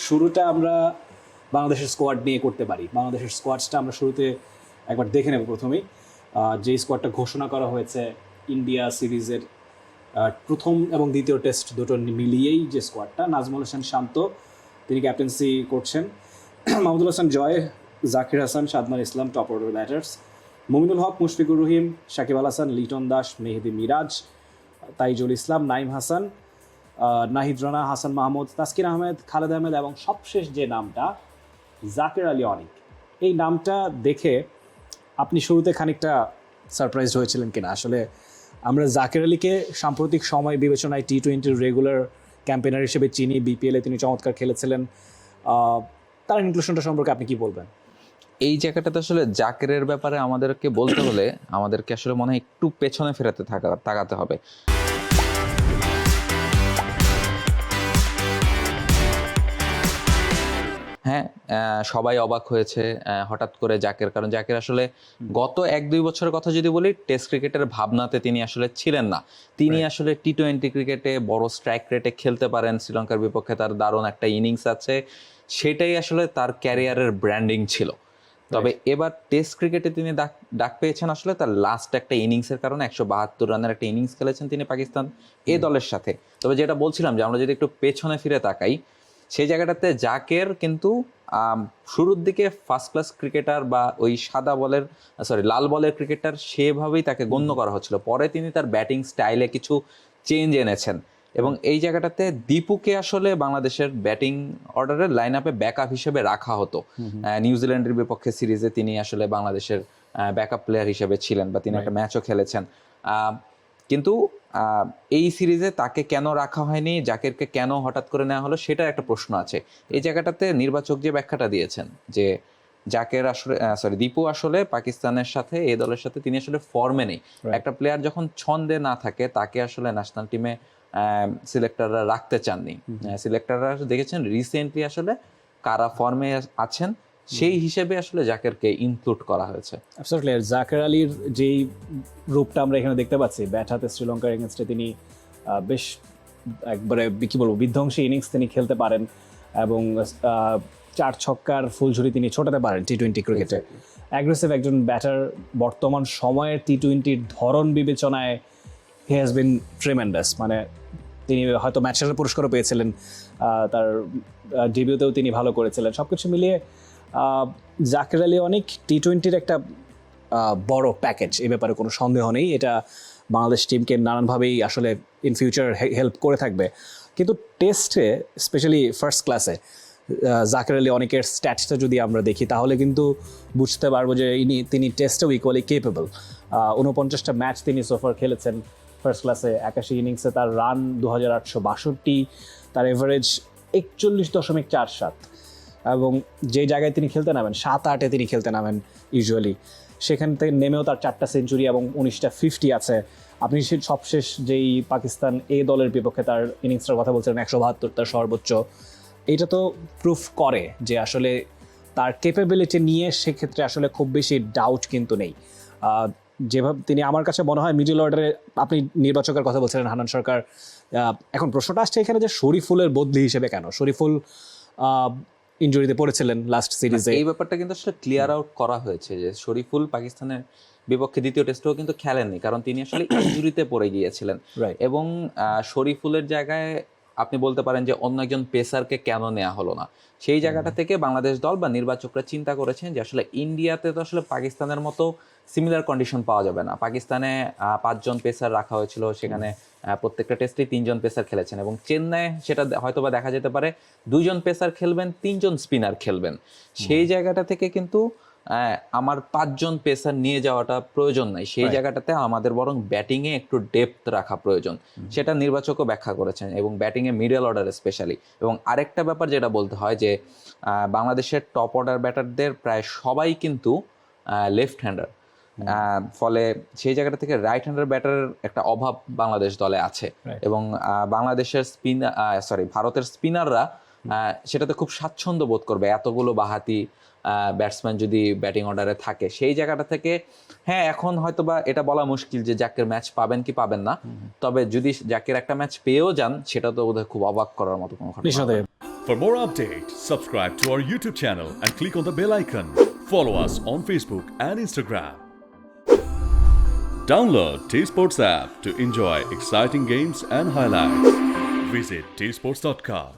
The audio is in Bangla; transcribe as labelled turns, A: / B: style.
A: শুরুটা আমরা বাংলাদেশের স্কোয়াড নিয়ে করতে পারি। বাংলাদেশের স্কোয়াডটা আমরা শুরুতে একবার দেখে নেব প্রথমেই। যে স্কোয়াডটা ঘোষণা করা হয়েছে ইন্ডিয়া সিরিজের প্রথম এবং দ্বিতীয় টেস্ট দুটো মিলিয়েই যে স্কোয়াডটা, নাজমুল হাসান শান্ত তিনি ক্যাপ্টেন্সি করছেন, মাহমুদুল হাসান জয়, জাকির হাসান, সাদমান ইসলাম top order batters, Mominul Haque, Mushfiqur Rahim, Shakib Al Hasan, Liton Das, মেহেদি মিরাজ, তাইজুল ইসলাম, নাইম হাসান, নাহিদ রানা, হাসান মাহমুদ, তাসকিন আহমেদ, খালেদ আহমেদ এবং সবশেষ যে নামটা জাকের আলী অনিক। এই নামটা দেখে আপনি শুরুতে খানিকটা সারপ্রাইজড হয়েছিলেন কিনা? আসলে আমরা জাকের আলীকে সাম্প্রতিক সময় বিবেচনায় টি-20 রেগুলার ক্যাম্পেনার হিসেবে চিনি, বিপিএলে তিনি চমৎকার খেলেছিলেন। তার ইনক্লুশনটা সম্পর্কে আপনি কি বলবেন?
B: এই জায়গাটাতে আসলে জাকেরের ব্যাপারে আমাদেরকে বলতে হলে আমাদেরকে আসলে মনে হয় একটু পেছনে ফেরাতে তাকাতে হবে। হ্যাঁ, সবাই অবাক হয়েছে হঠাৎ করে জাকের, কারণ জাকের আসলে গত 1-2 বছরের কথা যদি বলি, টেস্ট ক্রিকেটের ভাবনাতে তিনি আসলে ছিলেন না। তিনি আসলে টি-20 ক্রিকেটে বড় স্ট্রাইক রেটে খেলতে পারেন, শ্রীলঙ্কার বিপক্ষে তার দারুণ একটা ইনিংস আছে, সেটাই আসলে তার ক্যারিয়ারের ব্র্যান্ডিং ছিল। তবে এবার টেস্ট ক্রিকেটে তিনি ডাক পেয়েছেন আসলে তার লাস্ট একটা ইনিংসের কারণে। 172 রানের একটা ইনিংস খেলেছেন তিনি পাকিস্তান এ দলের সাথে। তবে যেটা বলছিলাম যে আমরা যদি একটু পেছনে ফিরে তাকাই, সেই জায়গাটাতে জাকের কিন্তু শুরুর দিকে ফার্স্ট ক্লাস ক্রিকেটার বা ওই লাল বলের ক্রিকেটার সেভাবেই তাকে গণ্য করা হচ্ছিল। পরে তিনি তার ব্যাটিং স্টাইলে কিছু চেঞ্জ এনেছেন এবং এই জায়গাটাতে দীপুকে আসলে বাংলাদেশের ব্যাটিং অর্ডারের লাইন আপে ব্যাকআপ হিসেবে রাখা হতো। নিউজিল্যান্ডের বিপক্ষে সিরিজে তিনি আসলে বাংলাদেশের ব্যাকআপ প্লেয়ার হিসেবে ছিলেন বা তিনি একটা ম্যাচও খেলেছেন। কিন্তু এই সিরিজে তাকে কেন রাখা হয়নি, জাকেরকে কেন হঠাৎ করে নেওয়া হলো, সেটা একটা প্রশ্ন আছে। এই জায়গাটাতে নির্বাচক যে ব্যাখ্যাটা দিয়েছেন যে জাকের আসলে দীপু আসলে পাকিস্তানের সাথে, এই দলের সাথে তিনি আসলে ফর্মে নেই। একটা প্লেয়ার যখন ছন্দে না থাকে তাকে আসলে ন্যাশনাল টিমে সিলেক্টররা রাখতে চাননি। সিলেক্টররা দেখেছেন রিসেন্টলি আসলে কারা ফর্মে আছেন, সেই হিসেবে আসলে জাকেরকে ইনক্লুড করা হয়েছে।
A: অ্যাবসলিউটলি। জাকের আলীর যেই রূপটা আমরা এখানে দেখতে পাচ্ছি, ব্যাট হাতে শ্রীলঙ্কার এগেনস্টে তিনি বেশ একবারে কি বলবো বিধ্বংসী ইনিংস তিনি খেলতে পারেন এবং 4 ছক্কার ফুলঝুরি তিনি ছোটাতে পারেন টি-20 ক্রিকেটে। অ্যাগ্রেসিভ একজন ব্যাটার, বর্তমান সময়ের টি-20 ধরন বিবেচনায় হি হ্যাজ বিন ট্রিমেন্ডাস। মানে তিনি হয়তো ম্যাচের পুরস্কারও পেয়েছিলেন, তার ডেবিউতেও তিনি ভালো করেছিলেন। সব কিছু মিলিয়ে জাকের আলী অনেক টি-20 একটা বড় প্যাকেজ, এ ব্যাপারে কোনো সন্দেহ নেই। এটা বাংলাদেশ টিমকে নানানভাবেই আসলে ইন ফিউচার হেল্প করে থাকবে। কিন্তু টেস্টে স্পেশালি ফার্স্ট ক্লাসে জাকের আলী অনেকের স্ট্যাটসটা যদি আমরা দেখি তাহলে কিন্তু বুঝতে পারবো যে তিনি টেস্টেও ইকুয়ালি কেপেবল। 49টা ম্যাচ তিনি সোফার খেলেছেন ফার্স্ট ক্লাসে, 81 ইনিংসে তার রান 2862, তার এভারেজ 41.47 এবং যে জায়গায় তিনি খেলতে নামেন 7-8-এ তিনি খেলতে নামেন ইউজুয়ালি, সেখান থেকে নেমেও তার 4টা সেঞ্চুরি এবং 19টা 50 আছে। আপনি সবশেষ যেই পাকিস্তান এ দলের বিপক্ষে তার ইনিংসটার কথা বলছিলেন 172 তার সর্বোচ্চ, এটা তো প্রুফ করে যে আসলে তার ক্যাপাবিলিটি নিয়ে সেক্ষেত্রে আসলে খুব বেশি ডাউট কিন্তু নেই। যেভাবে তিনি আমার কাছে মনে হয় মিডল অর্ডারে, আপনি নির্বাচকের কথা বলছিলেন হান্নান সরকার, এখন প্রশ্নটা আসছে এখানে যে শরীফুলের বদলি হিসেবে কেন? শরীফুল ইনজুরিতে পড়েছিলেন লাস্ট সিরিজে।
B: এই ব্যাপারটা কিন্তু আসলে ক্লিয়ার আউট করা হয়েছে যে শরীফুল পাকিস্তানের বিপক্ষে দ্বিতীয় টেস্টেও কিন্তু খেলেননি, কারণ তিনি আসলে ইনজুরিতে পড়ে গিয়েছিলেন। এবং শরীফুলের জায়গায় আপনি বলতে পারেন যে অন্য একজন পেসারকে কেন নেওয়া হলো না, সেই জায়গাটা থেকে বাংলাদেশ দল বা নির্বাচকরা চিন্তা করেছেন যে আসলে ইন্ডিয়াতে তো আসলে পাকিস্তানের মতো সিমিলার কন্ডিশন পাওয়া যাবে না। পাকিস্তানে 5 জন পেসার রাখা হয়েছিল, সেখানে প্রত্যেকটা টেস্টেই 3 জন পেসার খেলেছেন এবং চেন্নাইয়ে সেটা হয়তোবা দেখা যেতে পারে 2 জন পেসার খেলবেন, 3 জন স্পিনার খেলবেন। সেই জায়গাটা থেকে কিন্তু আমার 5 জন পেসার নিয়ে যাওয়াটা প্রয়োজন নাই, সেই জায়গাটাতে আমাদের বরং ব্যাটিংয়ে একটু ডেপথ রাখা প্রয়োজন, সেটা নির্বাচকও ব্যাখ্যা করেছেন এবং ব্যাটিংয়ে মিডল অর্ডার স্পেশালি। এবং আরেকটা ব্যাপার যেটা বলতে হয় যে বাংলাদেশের টপ অর্ডার ব্যাটারদের প্রায় সবাই কিন্তু লেফট হ্যান্ডার, ফলে সেই জায়গাটা থেকে রাইট হ্যান্ডার ব্যাটারের একটা অভাব বাংলাদেশ দলে আছে এবং বাংলাদেশের ভারতের স্পিনাররা সেটাতে খুব স্বাচ্ছন্দ্য বোধ করবে এতগুলো বাহাতি ব্যাটসম্যান যদি ব্যাটিং অর্ডারে থাকে। সেই জায়গাটা থেকে হ্যাঁ, এখন হয়তোবা এটা বলা মুশকিল যে জাকের ম্যাচ পাবেন কি পাবেন না, তবে যদি জাকের একটা ম্যাচ পেয়েও যান সেটা তো বোধহয় খুব অবাক করার মতো কোনো ঘটনা।
C: For more updates, subscribe to our YouTube channel and click on the bell icon. Follow us on Facebook and Instagram. Download T Sports app to enjoy exciting games and highlights. Visit tsports.com.